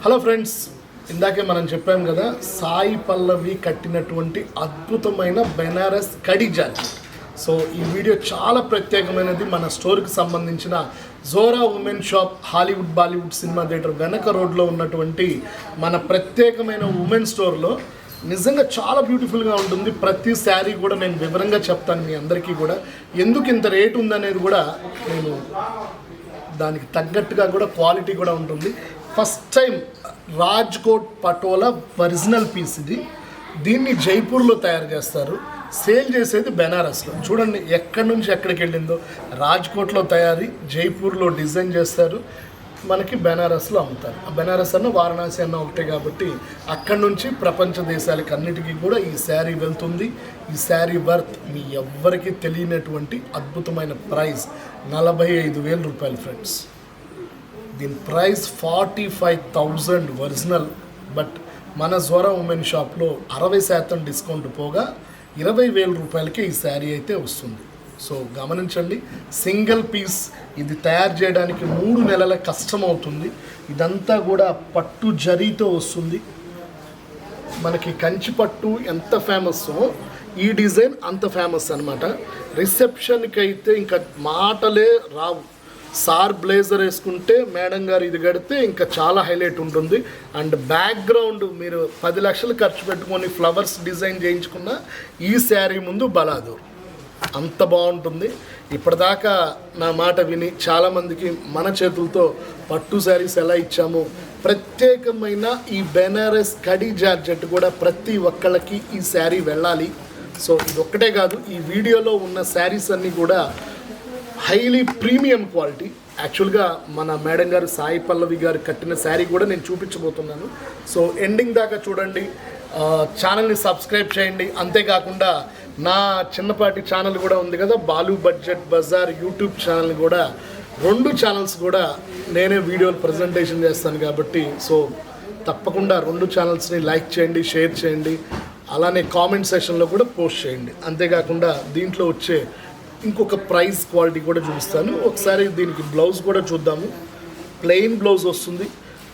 Hello friends, ఇందాకే మనం చెప్పాం కదా, సాయి పల్లవి కట్టినటువంటి అద్భుతమైన బెనారస్ కడి జాకెట్. సో ఈ వీడియో చాలా ప్రత్యేకమైనది. మన స్టోర్కి సంబంధించిన Zora women shop, Hollywood Bollywood cinema theatre వెనక రోడ్లో ఉన్నటువంటి మన ప్రత్యేకమైన ఉమెన్ స్టోర్లో నిజంగా చాలా బ్యూటిఫుల్గా ఉంటుంది. ప్రతి శారీ కూడా నేను వివరంగా చెప్తాను మీ అందరికీ కూడా. ఎందుకు ఇంత రేటు ఉందనేది కూడా నేను దానికి తగ్గట్టుగా కూడా క్వాలిటీ కూడా ఉంటుంది. First time Rajkot Patola original piece ఇది. దీన్ని జైపూర్లో తయారు చేస్తారు, సేల్ చేసేది బెనారస్లో. చూడండి ఎక్కడి నుంచి ఎక్కడికి వెళ్ళిందో. రాజ్కోట్లో తయారీ, జైపూర్లో డిజైన్ చేస్తారు, మనకి బెనారస్లో అమ్ముతారు. బెనారస్ అన్న వారణాసి అన్న ఒకటే కాబట్టి అక్కడి నుంచి ప్రపంచ దేశాలకి అన్నిటికీ కూడా ఈ శారీ వెళ్తుంది. ఈ శారీ వర్త్ మీ ఎవ్వరికీ తెలియనటువంటి అద్భుతమైన ప్రైస్ 45,000 రూపాయలు ఫ్రెండ్స్. దీని ప్రైస్ 45,000 ఒరిజినల్. బట్ మన జోరా ఉమెన్ షాప్లో 60% డిస్కౌంట్ పోగా 20,000 రూపాయలకి ఈ శారీ అయితే వస్తుంది. సో గమనించండి, సింగిల్ పీస్ ఇది తయారు చేయడానికి 3 నెలల కష్టం అవుతుంది. ఇదంతా కూడా పట్టు జరీతో వస్తుంది. మనకి కంచి పట్టు ఎంత ఫేమస్సో ఈ డిజైన్ అంత ఫేమస్ అనమాట. రిసెప్షన్కి అయితే ఇంకా మాటలే రావు. సార్ బ్లేజర్ వేసుకుంటే మేడం గారు ఇది కడితే ఇంకా చాలా హైలైట్ ఉంటుంది. అండ్ బ్యాక్గ్రౌండ్ మీరు 10 లక్షలు ఖర్చు పెట్టుకొని ఫ్లవర్స్ డిజైన్ చేయించుకున్న ఈ శారీ ముందు బలాదూర్ అంత బాగుంటుంది. ఇప్పటిదాకా నా మాట విని చాలామందికి మన చేతులతో పట్టు శారీస్ ఎలా ఇచ్చామో, ప్రత్యేకమైన ఈ బెనారస్ కడి జార్జెట్ కూడా ప్రతి ఒక్కళ్ళకి ఈ శారీ వెళ్ళాలి. సో ఇది ఒక్కటే కాదు, ఈ వీడియోలో ఉన్న శారీస్ అన్నీ కూడా హైలీ ప్రీమియం క్వాలిటీ. యాక్చువల్గా మన మేడం గారు సాయి పల్లవి గారు కట్టిన శారీ కూడా నేను చూపించబోతున్నాను. సో ఎండింగ్ దాకా చూడండి, ఛానల్ని సబ్స్క్రైబ్ చేయండి. అంతేకాకుండా నా చిన్నపాటి ఛానల్ కూడా ఉంది కదా, బాలు బడ్జెట్ బజార్ యూట్యూబ్ ఛానల్ని కూడా, 2 ఛానల్స్ కూడా నేనే వీడియోలు ప్రజెంటేషన్ చేస్తాను కాబట్టి సో తప్పకుండా 2 ఛానల్స్ని లైక్ చేయండి, షేర్ చేయండి, అలానే కామెంట్ సెషన్లో కూడా పోస్ట్ చేయండి. అంతేకాకుండా దీంట్లో వచ్చే ఇంకొక ప్రైస్ క్వాలిటీ కూడా చూపిస్తాను. ఒకసారి దీనికి బ్లౌజ్ కూడా చూద్దాము. ప్లెయిన్ బ్లౌజ్ వస్తుంది.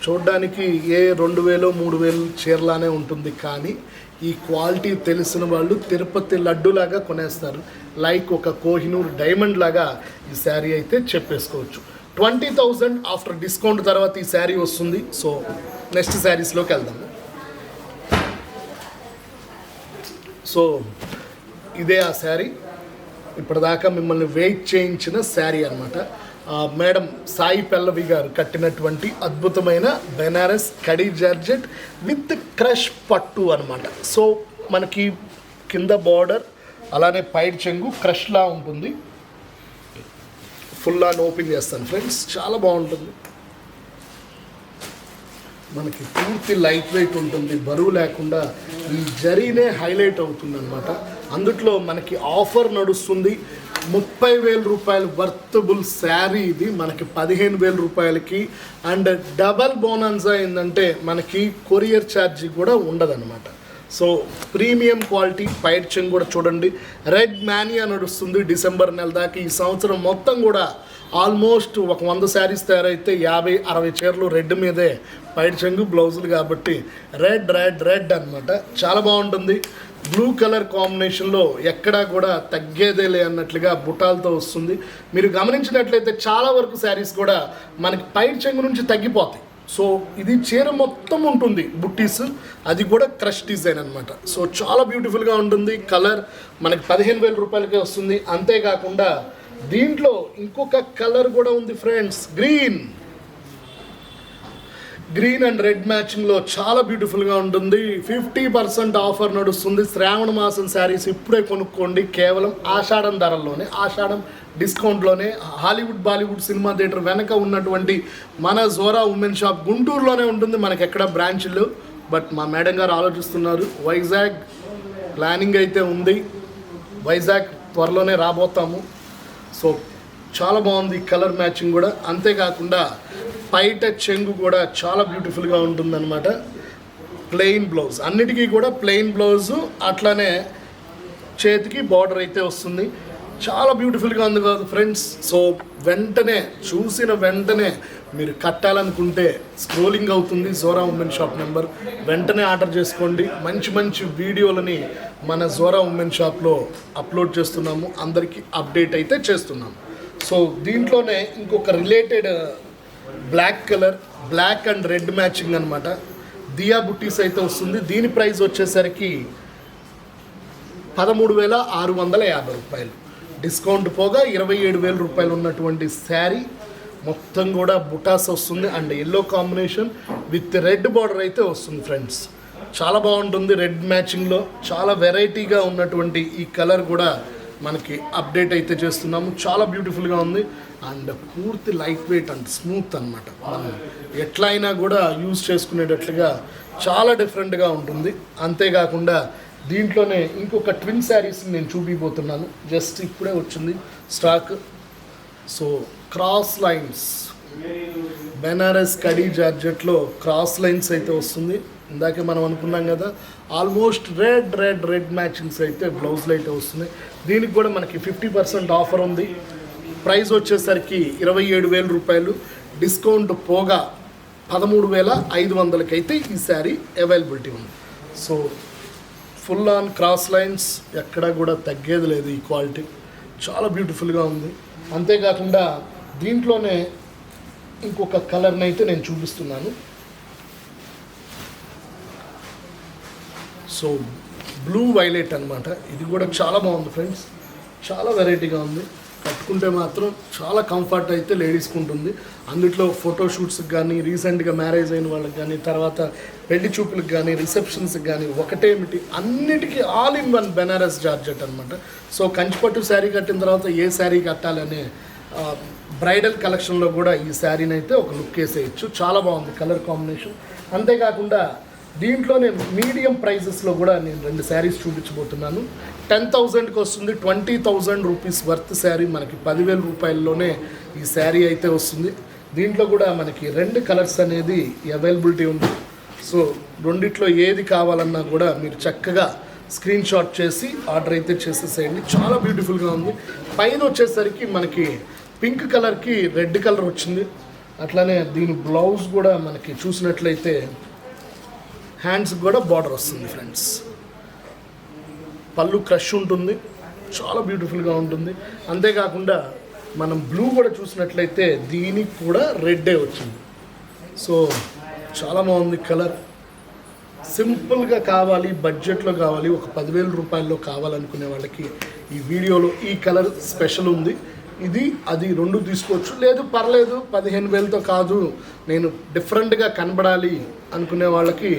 చూడడానికి ఏ 2,000 3,000 చీరలానే ఉంటుంది, కానీ ఈ క్వాలిటీ తెలిసిన వాళ్ళు తిరుపతి లడ్డులాగా కొనేస్తారు. లైక్ ఒక కోహినూర్ డైమండ్ లాగా ఈ శారీ అయితే చెప్పేసుకోవచ్చు. 20,000 ఆఫ్టర్ డిస్కౌంట్ తర్వాత ఈ శారీ వస్తుంది. సో నెక్స్ట్ శారీస్లోకి వెళ్దాము. సో ఇదే ఆ శారీ, ఇప్పటిదాకా మిమ్మల్ని వెయిట్ చేయించిన శారీ అనమాట. మేడం సాయి పల్లవి గారు కట్టినటువంటి అద్భుతమైన బెనారస్ కడి జార్జెట్ విత్ క్రష్ పట్టు అనమాట. సో మనకి కింద బార్డర్, అలానే పైడ్ చెంగు క్రష్లా ఉంటుంది. ఫుల్ ఆన్ ఓపెన్ చేస్తాను ఫ్రెండ్స్, చాలా బాగుంటుంది. మనకి పూర్తి లైట్ వెయిట్ ఉంటుంది, బరువు లేకుండా ఈ జరీనే హైలైట్ అవుతుంది అనమాట. అందుట్లో మనకి ఆఫర్ నడుస్తుంది. 30,000 రూపాయలు వర్తబుల్ శారీ ఇది మనకి 15,000 రూపాయలకి. అండ్ డబల్ బోనన్సా ఏంటంటే మనకి కొరియర్ ఛార్జీ కూడా ఉండదన్నమాట. So premium quality. పైడ్ చెంగు కూడా చూడండి, రెడ్ మ్యానియా నడుస్తుంది డిసెంబర్ నెల దాకా. ఈ సంవత్సరం మొత్తం కూడా ఆల్మోస్ట్ ఒక 100 శారీస్ తయారైతే 50-60 చీరలు రెడ్ మీదే పైడ్ చెంగు బ్లౌజులు కాబట్టి రెడ్ రెడ్ రెడ్ అనమాట. చాలా బాగుంటుంది. బ్లూ కలర్ కాంబినేషన్లో ఎక్కడా కూడా తగ్గేదేలే అన్నట్లుగా బుటాలతో వస్తుంది. మీరు గమనించినట్లయితే చాలా వరకు శారీస్ కూడా మనకి పైడ్ చెంగు నుంచి తగ్గిపోతాయి. సో ఇది చీర మొత్తం ఉంటుంది బుట్టీస్, అది కూడా క్రష్ డిజైన్ అనమాట. సో చాలా బ్యూటిఫుల్గా ఉంటుంది. కలర్ మనకి 15,000 రూపాయలకే వస్తుంది. అంతేకాకుండా దీంట్లో ఇంకొక కలర్ కూడా ఉంది ఫ్రెండ్స్, గ్రీన్ అండ్ రెడ్ మ్యాచింగ్లో చాలా బ్యూటిఫుల్గా ఉంటుంది. 50% ఆఫర్ నడుస్తుంది. శ్రావణ మాసం శారీస్ ఇప్పుడే కొనుక్కోండి, కేవలం ఆషాఢం ధరల్లోనే, ఆషాఢం డిస్కౌంట్లోనే. హాలీవుడ్ బాలీవుడ్ సినిమా థియేటర్ వెనక ఉన్నటువంటి మన జోరా ఉమెన్ షాప్ గుంటూరులోనే ఉంటుంది. మనకి ఎక్కడ బ్రాంచ్లు, బట్ మా మేడం గారు ఆలోచిస్తున్నారు. వైజాగ్ ప్లానింగ్ అయితే ఉంది, వైజాగ్ త్వరలోనే రాబోతాము. సో చాలా బాగుంది కలర్ మ్యాచింగ్ కూడా. అంతేకాకుండా పైట చెంగు కూడా చాలా బ్యూటిఫుల్గా ఉంటుందన్నమాట. ప్లెయిన్ బ్లౌజ్, అన్నిటికీ కూడా ప్లెయిన్ బ్లౌజు, అట్లానే చేతికి బార్డర్ అయితే వస్తుంది. చాలా బ్యూటిఫుల్గా ఉంది కదా ఫ్రెండ్స్. సో వెంటనే చూసిన వెంటనే మీరు కట్టాలనుకుంటే స్క్రోలింగ్ అవుతుంది జోరా ఉమెన్ షాప్ నెంబర్, వెంటనే ఆర్డర్ చేసుకోండి. మంచి మంచి వీడియోలని మన జోరా ఉమెన్ షాప్లో అప్లోడ్ చేస్తున్నాము, అందరికీ అప్డేట్ అయితే చేస్తున్నాము. సో దీంట్లోనే ఇంకొక related black colour, black and red matching అనమాట, దియా బుట్టీస్ అయితే వస్తుంది. దీని ప్రైస్ వచ్చేసరికి 13,650 రూపాయలు, డిస్కౌంట్ పోగా 27,000 రూపాయలు ఉన్నటువంటి శారీ. మొత్తం కూడా బుటాస్ వస్తుంది and yellow combination with red border అయితే వస్తుంది ఫ్రెండ్స్. చాలా బాగుంటుంది రెడ్ మ్యాచింగ్లో. చాలా వెరైటీగా ఉన్నటువంటి ఈ కలర్ కూడా మనకి అప్డేట్ అయితే చేస్తున్నాము. చాలా బ్యూటిఫుల్గా ఉంది అండ్ పూర్తి లైట్ వెయిట్ అండ్ స్మూత్ అనమాట. మనం ఎట్లా అయినా కూడా యూజ్ చేసుకునేటట్లుగా చాలా డిఫరెంట్గా ఉంటుంది. అంతేకాకుండా దీంట్లోనే ఇంకొక ట్విన్ శారీస్ నేను చూపిపోతున్నాను, జస్ట్ ఇప్పుడే వచ్చింది stock. So cross lines, Banaras కడీ జార్జెట్లో క్రాస్ లైన్స్ అయితే వస్తుంది. ఇందాకే మనం అనుకున్నాం కదా, ఆల్మోస్ట్ రెడ్ మ్యాచింగ్స్ అయితే బ్లౌజ్లో అయితే వస్తుంది. దీనికి కూడా మనకి 50% ఆఫర్ ఉంది. ప్రైస్ వచ్చేసరికి 27,000 రూపాయలు, డిస్కౌంట్ పోగా 13,500కి అయితే ఈ శారీ అవైలబిలిటీ ఉంది. So full on cross lines, ఎక్కడ కూడా తగ్గేది లేదు. ఈ క్వాలిటీ చాలా బ్యూటిఫుల్గా ఉంది. అంతేకాకుండా దీంట్లోనే ఇంకొక కలర్ని అయితే నేను చూపిస్తున్నాను. సో బ్లూ వైలెట్ అనమాట, ఇది కూడా చాలా బాగుంది ఫ్రెండ్స్, చాలా వెరైటీగా ఉంది. కట్టుకుంటే మాత్రం చాలా కంఫర్ట్ అయితే లేడీస్కి ఉంటుంది. అందుట్లో ఫోటోషూట్స్కి కానీ, రీసెంట్గా మ్యారేజ్ అయిన వాళ్ళకి కానీ, తర్వాత పెళ్లి చూపులకు కానీ, రిసెప్షన్స్కి కానీ, ఒకటేమిటి అన్నిటికీ all in one Banaras georgette అనమాట. సో కంచిపట్టు శారీ కట్టిన తర్వాత ఏ శారీ కట్టాలనే బ్రైడల్ కలెక్షన్లో కూడా ఈ శారీని అయితే ఒక లుక్ వేసేయచ్చు. చాలా బాగుంది కలర్ కాంబినేషన్. అంతేకాకుండా దీంట్లోనే మీడియం ప్రైజెస్లో కూడా నేను 2 శారీస్ చూపించబోతున్నాను. 10,000కి వస్తుంది, 20,000 రూపీస్ వర్త్ శారీ మనకి 10,000 రూపాయల్లోనే ఈ శారీ అయితే వస్తుంది. దీంట్లో కూడా మనకి 2 కలర్స్ అనేది అవైలబిలిటీ ఉంది. సో రెండిట్లో ఏది కావాలన్నా కూడా మీరు చక్కగా స్క్రీన్ షాట్ చేసి ఆర్డర్ అయితే చేసేసేయండి. చాలా బ్యూటిఫుల్గా ఉంది. పైన వచ్చేసరికి మనకి పింక్ కలర్కి రెడ్ కలర్ వచ్చింది. అట్లానే దీని బ్లౌజ్ కూడా మనకి చూసినట్లయితే హ్యాండ్స్కి కూడా బార్డర్ వస్తుంది ఫ్రెండ్స్. పళ్ళు క్రష్ ఉంటుంది, చాలా బ్యూటిఫుల్గా ఉంటుంది. అంతేకాకుండా మనం బ్లూ కూడా చూసినట్లయితే దీనికి కూడా రెడ్డే వచ్చింది. సో చాలా బాగుంది కలర్. సింపుల్గా కావాలి, బడ్జెట్లో కావాలి, ఒక 10,000 రూపాయల్లో కావాలనుకునే వాళ్ళకి ఈ వీడియోలో ఈ కలర్ స్పెషల్ ఉంది. ఇది అది 2 తీసుకోవచ్చు, లేదు పర్లేదు 15,000తో కాదు, నేను డిఫరెంట్గా కనబడాలి అనుకునే వాళ్ళకి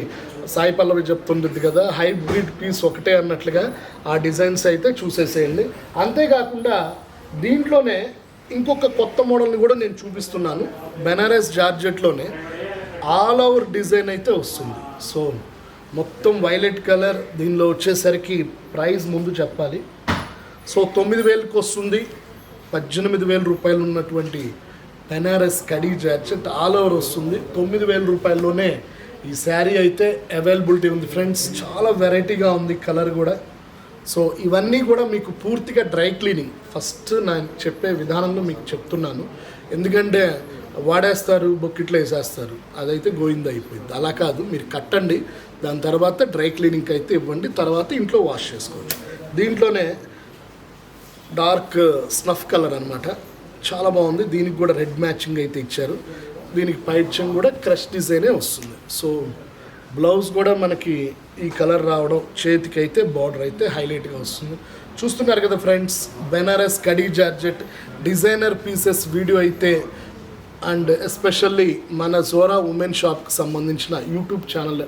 సాయి పల్లవి చెప్తుంది కదా, హైబ్రిడ్ పీస్ ఒకటే అన్నట్లుగా ఆ డిజైన్స్ అయితే చూసేసేయండి. అంతేకాకుండా దీంట్లోనే ఇంకొక కొత్త మోడల్ని కూడా నేను చూపిస్తున్నాను. బెనారస్ జార్జెట్లోనే ఆల్ ఓవర్ డిజైన్ అయితే వస్తుంది. సో మొత్తం వైలెట్ కలర్. దీనిలో వచ్చేసరికి ప్రైస్ ముందు చెప్పాలి. సో 9,000కి వస్తుంది. 18,000 రూపాయలు ఉన్నటువంటి బెనారస్ కడీ జార్జెట్ ఆల్ ఓవర్ వస్తుంది. 9,000 రూపాయల్లోనే ఈ శారీ అయితే అవైలబిలిటీ ఉంది ఫ్రెండ్స్. చాలా వెరైటీగా ఉంది కలర్ కూడా. సో ఇవన్నీ కూడా మీకు పూర్తిగా డ్రై క్లీనింగ్ ఫస్ట్ నేను చెప్పే విధానంలో మీకు చెప్తున్నాను. ఎందుకంటే వాడేస్తారు, బొక్కిట్లో వేసేస్తారు, అదైతే గోయిందా అయిపోయింది. అలా కాదు, మీరు కట్టండి, దాని తర్వాత డ్రై క్లీనింగ్కి అయితే ఇవ్వండి, తర్వాత ఇంట్లో వాష్ చేసుకోవచ్చు. దీంట్లోనే డార్క్ స్నఫ్ కలర్ అనమాట, చాలా బాగుంది. దీనికి కూడా రెడ్ మ్యాచింగ్ అయితే ఇచ్చారు. దీనికి పైచం కూడా క్రష్ డిజైనే వస్తుంది. సో బ్లౌజ్ కూడా మనకి ఈ కలర్ రావడం, చేతికి అయితే బార్డర్ అయితే హైలైట్గా వస్తుంది. చూస్తున్నారు కదా ఫ్రెండ్స్, బెనారస్ కడీ జార్జెట్ డిజైనర్ పీసెస్ వీడియో అయితే అండ్ ఎస్పెషల్లీ మన జోరా ఉమెన్ షాప్కి సంబంధించిన యూట్యూబ్ ఛానల్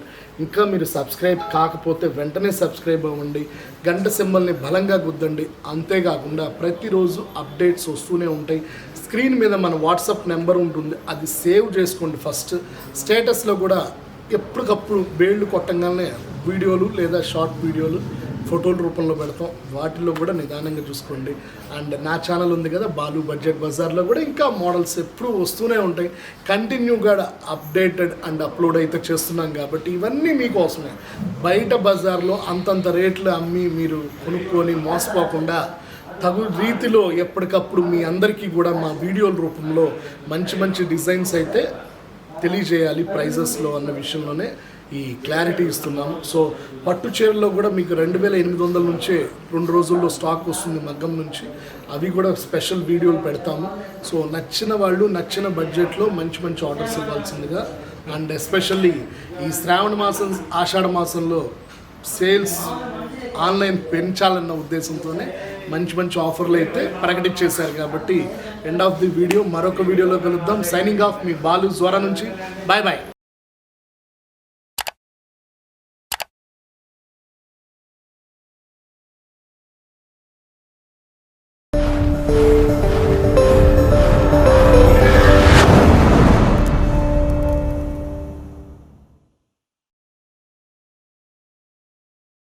ఇంకా మీరు సబ్స్క్రైబ్ కాకపోతే వెంటనే సబ్స్క్రైబ్ అవ్వండి, గంట సింబల్ని బలంగా గుద్దండి. అంతేకాకుండా ప్రతిరోజు అప్డేట్స్ వస్తూనే ఉంటాయి. స్క్రీన్ మీద మన వాట్సాప్ నెంబర్ ఉంటుంది, అది సేవ్ చేసుకోండి. ఫస్ట్ స్టేటస్లో కూడా ఎప్పటికప్పుడు బేళ్ళు కొట్టంగానే వీడియోలు లేదా షార్ట్ వీడియోలు ఫోటోల రూపంలో పెడతాం, వాటిల్లో కూడా నిదానంగా చూసుకోండి. అండ్ నా ఛానల్ ఉంది కదా బాలు బడ్జెట్ బజార్లో కూడా ఇంకా మోడల్స్ ఎప్పుడూ వస్తూనే ఉంటాయి. కంటిన్యూగా అప్డేటెడ్ అండ్ అప్లోడ్ అయితే చేస్తున్నాం కాబట్టి ఇవన్నీ మీకోసమే. బయట బజార్లో అంతంత రేట్లు అమ్మి మీరు కొనుక్కొని మోసపోకుండా తగు రీతిలో ఎప్పటికప్పుడు మీ అందరికీ కూడా మా వీడియోల రూపంలో మంచి మంచి డిజైన్స్ అయితే తెలియజేయాలి ప్రైజెస్లో అన్న విషయంలోనే ఈ క్లారిటీ ఇస్తున్నాము. సో పట్టు చీరల్లో కూడా మీకు 2800 నుంచే 2 రోజుల్లో స్టాక్ వస్తుంది మగ్గం నుంచి. అవి కూడా స్పెషల్ వీడియోలు పెడతాము. సో నచ్చిన వాళ్ళు నచ్చిన బడ్జెట్లో మంచి మంచి ఆర్డర్స్ ఇవ్వాల్సిందిగా, అండ్ ఎస్పెషల్లీ ఈ శ్రావణ మాసం ఆషాఢ మాసంలో సేల్స్ ఆన్లైన్ పెంచాలన్న ఉద్దేశంతోనే మంచి మంచి ఆఫర్లు అయితే ప్రకటించేశారు. కాబట్టి ఎండ్ ఆఫ్ ది వీడియో మరొక వీడియోలో కలుద్దాం. సైనింగ్ ఆఫ్ మీ బాలు ZORA నుంచి. Bye bye.